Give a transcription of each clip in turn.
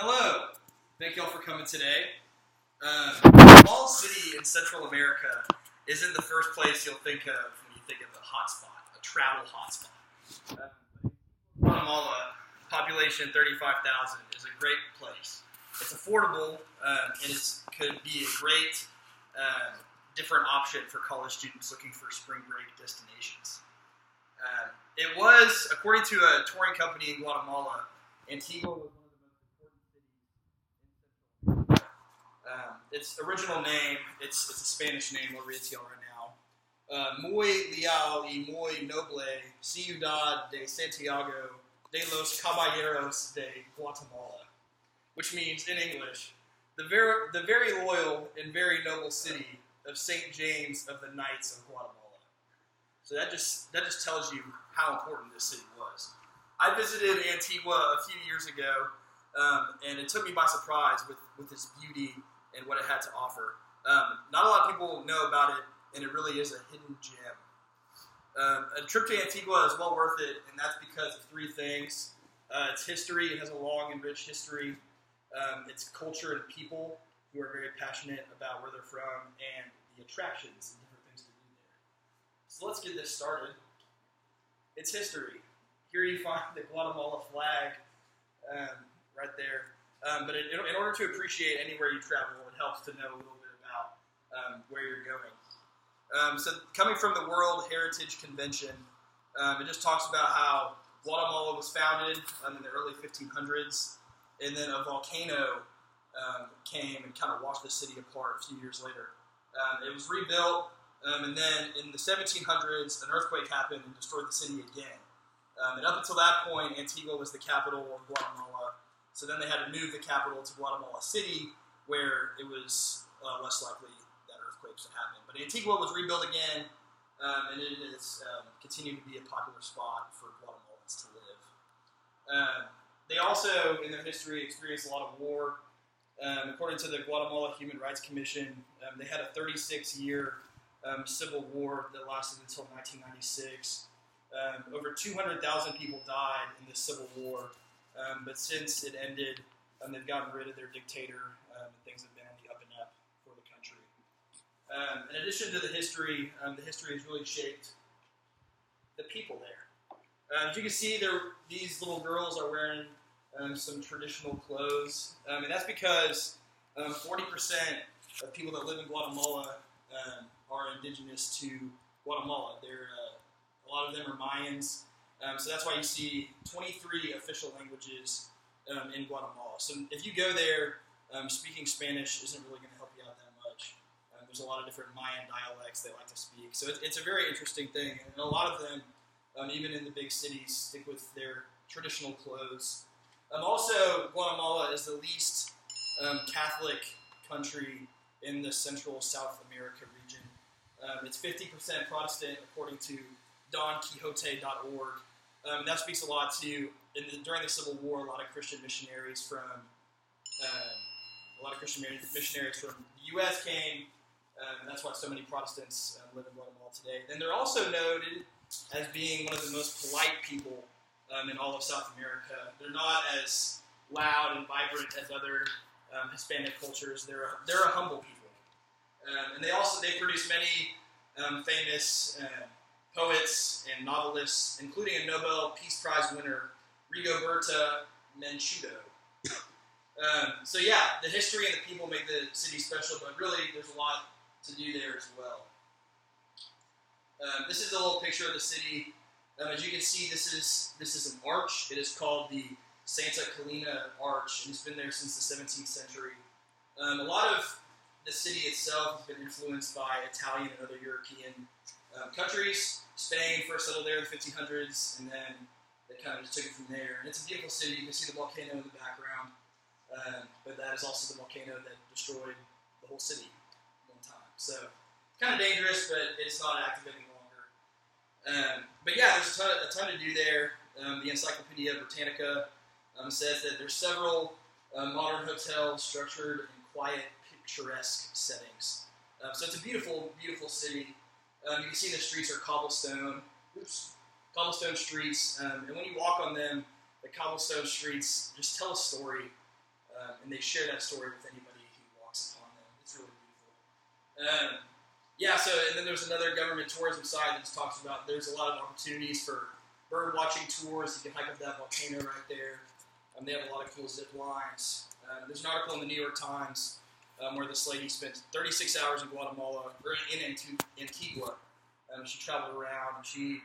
Hello. Thank y'all for coming today. A small city in Central America isn't the first place you'll think of when you think of a hotspot, a travel hotspot. Guatemala, population 35,000, is a great place. It's affordable, and it could be a great different option for college students looking for spring break destinations. It was, according to a touring company in Guatemala, Antigua was one of the most important cities in Central America. Its original name, it's a Spanish name, I'll read it to y'all right now. Muy leal y muy noble ciudad de Santiago de los Caballeros de Guatemala, which means, in English, the very loyal and very noble city of St. James of the Knights of Guatemala. So that just tells you how important this city was. I visited Antigua a few years ago, and it took me by surprise with its beauty and what it had to offer. Not a lot of people know about it, and it really is a hidden gem. A trip to Antigua is well worth it, and that's because of three things. Its history. It has a long and rich history. Its culture and people who are very passionate about where they're from, and the attractions and different things to do there. So let's get this started. Its history. Here you find the Guatemala flag right there. But in order to appreciate anywhere you travel, it helps to know a little bit about where you're going. So coming from the World Heritage Convention, it just talks about how Guatemala was founded in the early 1500s, and then a volcano came and kind of washed the city apart a few years later. It was rebuilt, and then in the 1700s, an earthquake happened and destroyed the city again. And up until that point, Antigua was the capital of Guatemala. So then they had to move the capital to Guatemala City, where it was less likely that earthquakes would happen. But Antigua was rebuilt again, and it has continued to be a popular spot for Guatemalans to live. They also, in their history, experienced a lot of war. According to the Guatemala Human Rights Commission, they had a 36-year civil war that lasted until 1996. Over 200,000 people died in this civil war, but since it ended, they've gotten rid of their dictator, and things have been on the up and up for the country. In addition to the history has really shaped the people there. As you can see, these little girls are wearing some traditional clothes, and that's because 40% of people that live in Guatemala are indigenous to Guatemala. A lot of them are Mayans, so that's why you see 23 official languages in Guatemala. So if you go there, speaking Spanish isn't really going to help you out that much. There's a lot of different Mayan dialects they like to speak, so it's a very interesting thing. And a lot of them, even in the big cities, stick with their traditional clothes. Also, Guatemala is the least Catholic country in the Central South America region. It's 50% Protestant, according to DonQuixote.org. That speaks a lot to, during the Civil War, a lot of Christian missionaries from the U.S. came. That's why so many Protestants live in Guatemala today. And they're also noted as being one of the most polite people in all of South America. They're not as loud and vibrant as other Hispanic cultures. They're a humble people, and they produce many famous poets and novelists, including a Nobel Peace Prize winner, Rigoberta Menchudo. So yeah, the history and the people make the city special, but really there's a lot to do there as well. This is a little picture of the city. As you can see, this is an arch. It is called the Santa Catalina Arch, and it's been there since the 17th century. A lot of the city itself has been influenced by Italian and other European countries. Spain first settled there in the 1500s, and then they kind of just took it from there. And it's a beautiful city. You can see the volcano in the background, but that is also the volcano that destroyed the whole city at one time. So kind of dangerous, but it's not active any longer. But yeah, there's a ton to do there. The Encyclopedia Britannica says that there's several modern hotels structured in quiet, picturesque settings. So it's a beautiful, beautiful city. You can see the streets are cobblestone streets, and when you walk on them, the cobblestone streets just tell a story and they share that story with anybody who walks upon them. It's really beautiful. And then there's another government tourism side that just talks about there's a lot of opportunities for bird watching tours. You can hike up that volcano right there. They have a lot of cool zip lines. There's an article in the New York Times where this lady spent 36 hours in Guatemala, or in Antigua. She traveled around, and she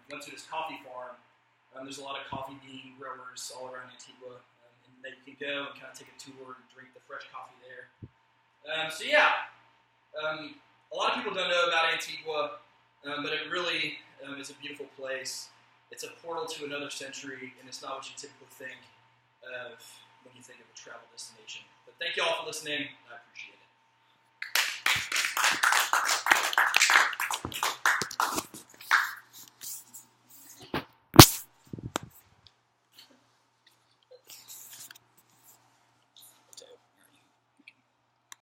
went to this coffee farm. There's a lot of coffee bean growers all around Antigua, and then you can go and kind of take a tour and drink the fresh coffee there. A lot of people don't know about Antigua, but it really is a beautiful place. It's a portal to another century, and it's not what you typically think of when you think of a travel destination. But thank you all for listening. I appreciate it.